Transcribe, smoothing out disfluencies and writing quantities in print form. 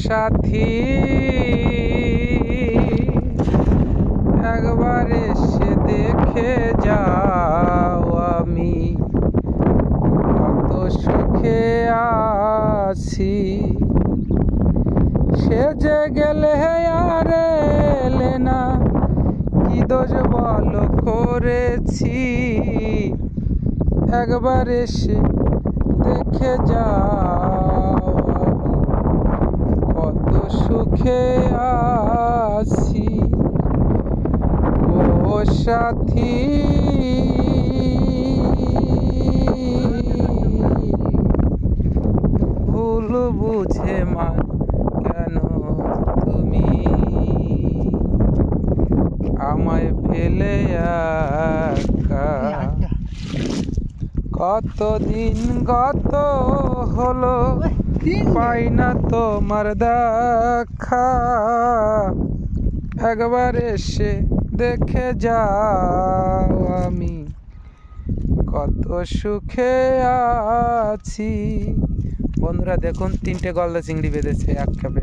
সাথী একবার এসে দেখে যাও আমি কত সুখে আছি। সেজে গেলে আর এলে না, কি দোষ বলো করেছি, একবার এসে দেখে যাও আমি কত সুখে আছি। ও সাথী ভুল বুঝে মা কেন তুমি আমায় ফেলে একা। কতদিন গত হলো পাই না তোমার দেখা, একবার এসে দেখে যাও আমি কত সুখে আছি। বন্ধুরা দেখুন 3টে গলদা চিংড়ি বেঁধেছে এক কাপে।